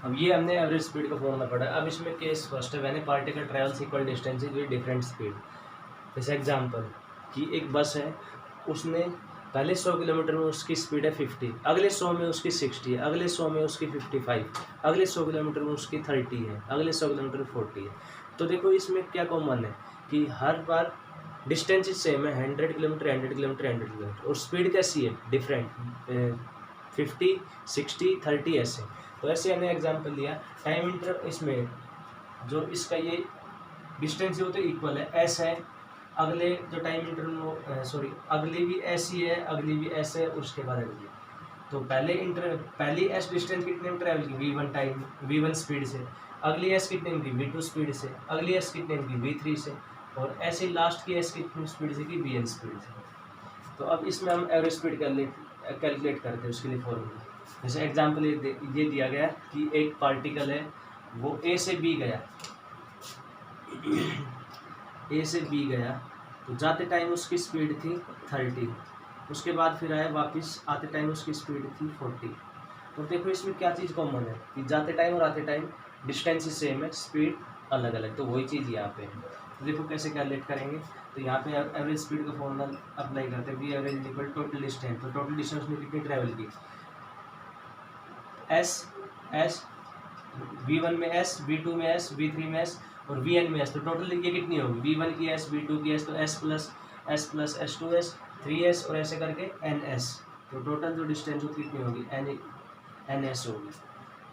अब ये हमने एवरेज स्पीड का फॉर्मूला पढ़ा। अब इसमें केस फर्स्ट है, when A particle travels equal distances with different speed. जैसे एग्जांपल कि एक बस है, उसने पहले 100 किलोमीटर में उसकी स्पीड है 50, अगले 100 में उसकी 60 है, अगले 100 में उसकी 55, अगले 100 किलोमीटर में उसकी 30 है, अगले 100 किलोमीटर में 40 है। तो देखो इसमें क्या कॉमन है कि हर बार डिस्टेंस सेम है, 100 किलोमीटर 100 किलोमीटर 100 किलोमीटर, और स्पीड कैसी है डिफरेंट, 50 60 30 ऐसे। तो ऐसे हमने एग्जाम्पल लिया। टाइम इंटर इसमें जो इसका ये डिस्टेंस वो तो इक्वल है, एस है, अगले जो टाइम इंटरवल सॉरी अगली भी एस ही है, अगली भी एस है, उसके बाद अगली। तो पहली एस डिस्टेंस कितने में ट्रैवल की V1 स्पीड से, अगली एस कितने में की V2 स्पीड से, अगली एस कितने में की V3 से, और ऐसे लास्ट की एस कितनी स्पीड से की VN स्पीड से। तो अब इसमें हम एवरेज स्पीड कैलकुलेट करते हैं, उसके लिए फॉर्मूला। जैसे एग्जाम्पल ये दिया गया कि एक पार्टिकल है, वो ए से बी गया ए से बी गया, तो जाते टाइम उसकी स्पीड थी 30, उसके बाद फिर आया वापस, आते टाइम उसकी स्पीड थी 40। तो देखो इसमें क्या चीज़ कॉमन है कि जाते टाइम और आते टाइम डिस्टेंस सेम है, स्पीड अलग अलग। तो वही चीज़ यहाँ पे है। तो देखो कैसे कैलकुलेट करेंगे। तो यहाँ पे एवरेज स्पीड का फॉर्मूला अप्लाई करते हैं, V average equal total distance. तो टोटल डिस्टेंस में कितनी ट्रैवल की, एस V1 में एस, V2 में एस, V3 में एस और Vn में एस। तो टोटल ये कितनी होगी, V1 की एस, V2 की एस, तो एस प्लस S2S 3S और ऐसे करके NS। तो टोटल जो डिस्टेंस होती कितनी होगी, NS होगी।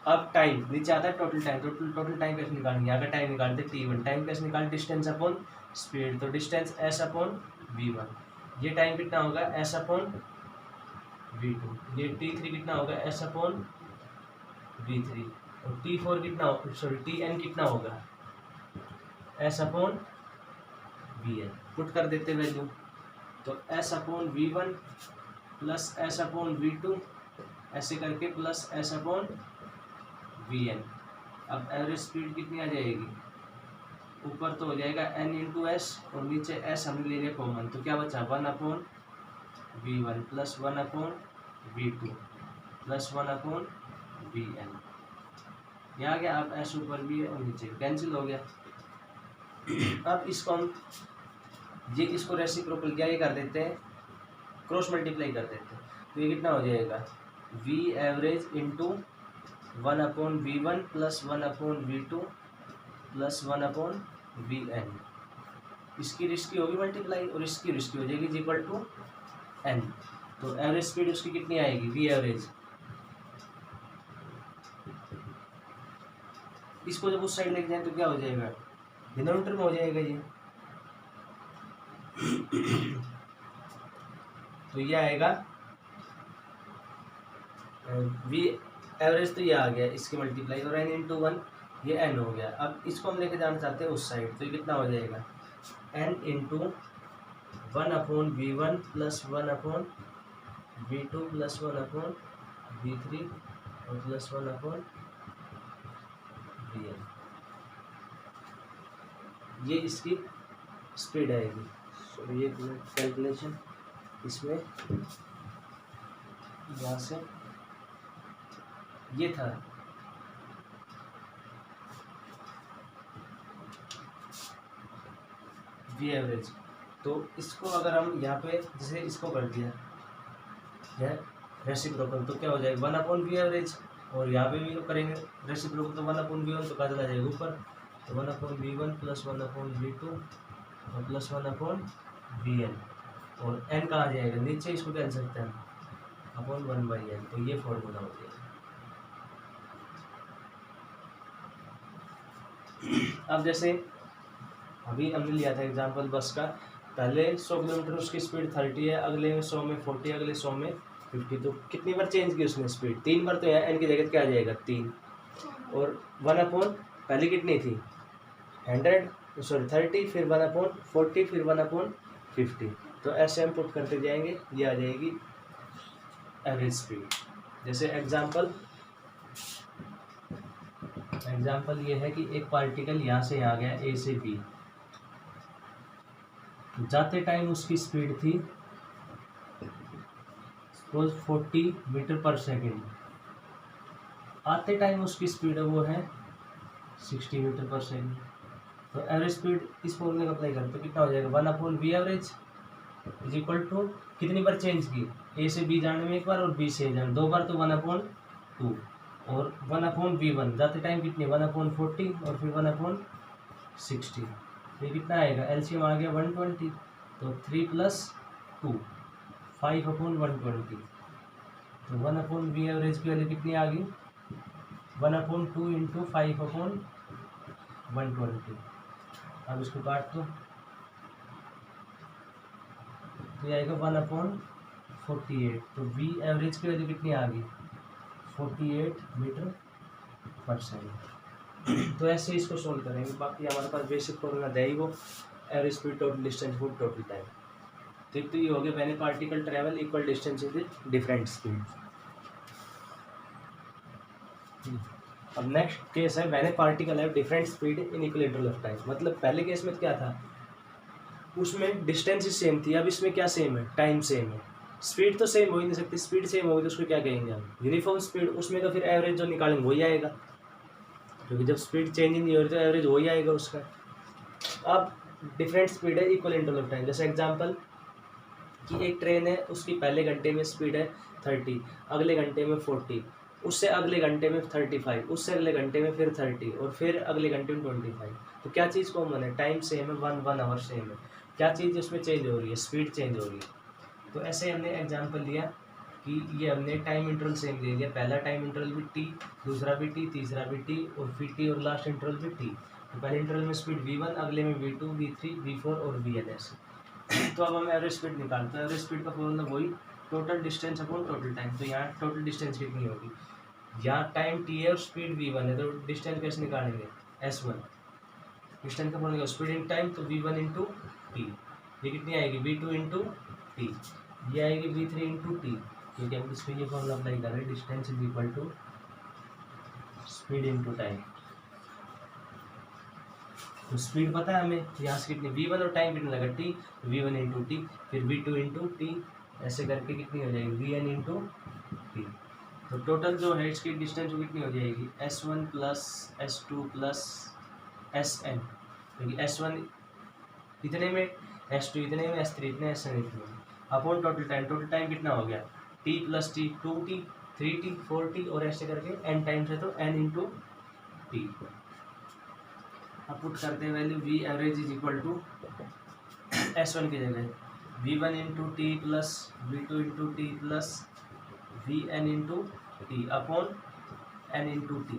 अब टाइम नीचे आता है टोटल टाइम। टोटल टाइम कैसे निकालेंगे, यहाँ का टाइम निकालते T1। टाइम कैसे निकालें, डिस्टेंस अपॉन स्पीड। तो डिस्टेंस S अपॉन V1, ये टाइम कितना होगा S अपॉन V2, ये T3 कितना होगा S अपॉन V3, और T4 कितना Tn कितना होगा S अपॉन Vn। पुट कर देते वैल्यू। तो S upon V1 plus S upon V2 ऐसे करके प्लस S अपॉन Vn। अब एवरेज स्पीड कितनी आ जाएगी, ऊपर तो हो जाएगा n इंटू एस और नीचे S हमने ले लिया कॉमन, तो क्या बचा 1 upon V1 plus 1 upon V2 plus 1 upon Vn। यहाँ गया, अब S ऊपर भी है और नीचे कैंसिल हो गया। अब इसको हम इसको रेसिप्रोकल क्या ये कर देते हैं, क्रॉस मल्टीप्लाई कर देते हैं। तो ये कितना हो जाएगा, V average into 1 upon V1 plus 1 upon V2 plus 1 upon Vn। इसकी रिश्ती होगी मल्टीप्लाई और इसकी रिश्ती हो जाएगी इक्वल टू n। तो एवरेज स्पीड उसकी कितनी आएगी, V एवरेज। इसको जब उस साइड लेके जाए तो क्या हो जाएगा, डिनोमिनेटर में हो जाएगा ये। तो ये आएगा V एवरेज, तो ये आ गया इसकी मल्टीप्लाई, और n इंटू 1 ये n हो गया। अब इसको हम लेके जाना चाहते हैं उस साइड, तो ये कितना हो जाएगा n into 1 upon V1 plus 1 upon V2 plus 1 upon V3 और प्लस 1 अपॉन Vn। ये इसकी स्पीड आएगी। सो ये कैलकुलेशन इसमें यहाँ से ये था। V एवरेज, तो इसको अगर हम यहाँ पे जैसे इसको कर दिया यह रेसिप्रोकल, तो क्या हो जाएगा 1 अपॉन V एवरेज, और यहाँ पे भी करेंगे रेसिप्रोकल तो 1 अपॉन V1, तो क्या चला जाएगा ऊपर, तो 1 upon V1 plus 1 upon V2 और प्लस 1 अपॉन Vn, और n कहाँ जाएगा नीचे, इसको क्या सकते हैं अपॉन 1/n। तो ये फॉर्मूला हो जाएगा। अब जैसे अभी हमने लिया था एग्जांपल बस का, पहले 100 किलोमीटर उसकी स्पीड 30 है, अगले 100 में 40, अगले 100 में 50। तो कितनी बार चेंज की उसने स्पीड, 3 बार। तो यहाँ एन की जगह क्या आ जाएगा 3, और 1 अपॉन पहले कितनी थी 30, फिर 1 अपॉन 40, फिर 1 अपॉन 50। तो ऐसे हम पुट करते जाएंगे, ये आ जाएगी एवरेज स्पीड। जैसे एग्जाम्पल ये है कि एक पार्टिकल यहाँ से यहाँ गया ए से बी, जाते टाइम उसकी स्पीड थी सपोज 40 मीटर पर सेकेंड, आते टाइम उसकी स्पीड है वो है 60 मीटर पर सेकेंड। तो एवरेज स्पीड इस फॉर्मूले का अप्लाई करते तो कितना हो जाएगा 1/v average is equal to कितनी बार चेंज की, ए से बी जाने में एक बार और बी से जाने 2 बार, तो 1/2 और 1/v1 जाते टाइम कितनी 1/40 और फिर 1/60। ये कितना आएगा एलसीएम आ गया 120, तो 3 + 2 5/120। तो 1/v एवरेज की वैल्यू कितनी आ गई 1/2 × 5/120। अब इसको काट दो तो ये आएगा 1/48। तो v एवरेज की वैल्यू कितनी आ गई 48 मीटर पर सेकेंड। तो ऐसे इसको सोल्व करेंगे। बाकी हमारे पास बेसिक फॉर्मूला दे ही वो average speed, total distance, foot total time. तो ये हो गया when A particle travel equal distance with different speed. अब नेक्स्ट केस है when A particle have different speed in equal interval of time. मतलब पहले case में क्या था, उसमें डिस्टेंस ही सेम थी, अब इसमें क्या सेम है, टाइम सेम है। स्पीड तो सेम हो ही नहीं सकती, स्पीड सेम होगी तो उसको क्या कहेंगे हम, यूनिफॉर्म स्पीड। उसमें तो फिर एवरेज जो निकालेंगे वही आएगा, क्योंकि जब स्पीड चेंज ही नहीं हो रही तो एवरेज वही आएगा उसका। अब डिफरेंट स्पीड है इक्वल इंटरवल ऑफ टाइम। जैसे एग्जांपल कि एक ट्रेन है, उसकी पहले घंटे में स्पीड है 30, अगले घंटे में 40, उससे अगले घंटे में 35, उससे अगले घंटे में फिर 30 और फिर अगले घंटे में 25। तो क्या चीज़ कॉमन है, टाइम सेम है, वन आवर सेम है। क्या चीज़ उसमें चेंज हो रही है, स्पीड चेंज हो रही है। तो ऐसे हमने एग्जांपल लिया कि ये हमने टाइम इंटरवल सेम दे दिया, पहला टाइम इंटरवल भी टी, दूसरा भी टी, तीसरा भी टी और फिर टी और लास्ट इंटरवल भी टी। तो पहले इंटरवल में स्पीड v1, अगले में v2, v3, v4 और vn ऐसे। तो अब हम एवरेज स्पीड निकालते हैं। एवरेज स्पीड का फॉर्मूला वही total distance upon total time. तो यहाँ टोटल डिस्टेंस कितनी होगी, यहाँ टाइम टी है और स्पीड v1 है, तो डिस्टेंस कैसे निकालेंगे s1, डिस्टेंस का फॉर्मूला स्पीड इन टाइम, तो v1 × t। ये कितनी आएगी v2 × t, ये आएगी v3 × t, क्योंकि हम इसमें ये फॉर्मूला अप्लाई कर रहे हैं, distance is equal to speed into time. तो स्पीड पता है हमें, यहाँ से कितनी v1 और टाइम कितना लगा t, v1 × t, फिर v2 × t, ऐसे करके कितनी हो जाएगी vn × t। तो टोटल जो है इसकी डिस्टेंस वो कितनी हो जाएगी s1 + s2 + sn, क्योंकि s1 इतने में, s2 इतने में, s3 इतने, sn इतने में, upon total time. Total time कितना हो गया t + t 2t 3t 4t और ऐसे करके n टाइम्स है, तो n × t। अब पुट करते हैं value v average is equal to s1 की जगह v1 × t + v2 × t + vn × t upon n × t।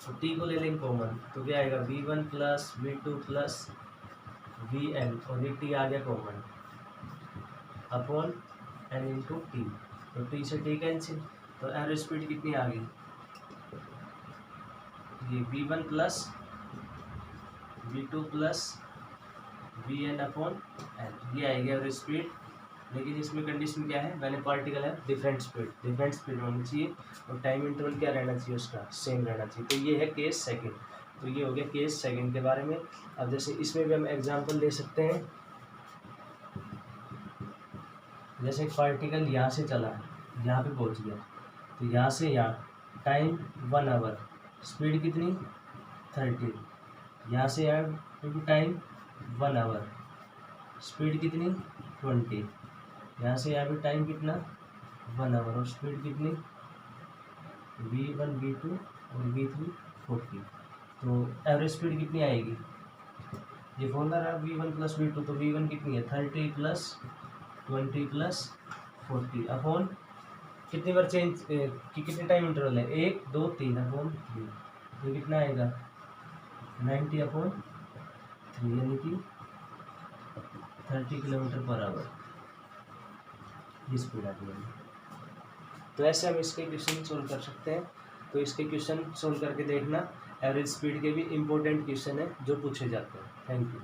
तो t को ले लेंगे कॉमन, तो क्या आएगा v1 + v2 + vn और ये t आ गया कॉमन अपॉन n × t। तो t से t कैंसिल, तो एवरेज स्पीड कितनी आ गई, ये v1 + v2 + vn upon n, ये आएगी एवरेज स्पीड। लेकिन इसमें कंडीशन क्या है, मैंने पार्टिकल है डिफरेंट स्पीड होनी चाहिए और टाइम इंटरवल क्या रहना चाहिए उसका, सेम रहना चाहिए। तो ये है केस सेकंड। तो ये हो गया केस सेकंड के बारे में। अब जैसे इसमें भी हम एग्जांपल ले सकते हैं, जैसे एक पार्टिकल यहाँ से चला, यहाँ पे पहुँच गया, तो यहाँ से यहाँ टाइम 1 आवर, स्पीड कितनी 30, यहाँ से यहाँ टाइम 1 आवर, स्पीड कितनी 20, यहाँ से यहाँ पे टाइम कितना 1 आवर और स्पीड कितनी v1 v2 और v3 40। तो एवरेज स्पीड कितनी आएगी, ये फॉर्मूला रहा v1 + v2, तो v1 कितनी है 30 + 20 + 40 अपॉन कितनी बार चेंज कि कितने टाइम इंटरवल है 1 2 3 अपॉन 3, तो कितना आएगा 90 अपॉन 3 यानी कि 30 km/h ये स्पीड आती है। तो ऐसे हम इसके क्वेश्चन सोल्व कर सकते हैं। तो इसके क्वेश्चन सोल्व करके देखना, एवरेज स्पीड के भी इम्पोर्टेंट क्वेश्चन है जो पूछे जाते हैं। Thank you.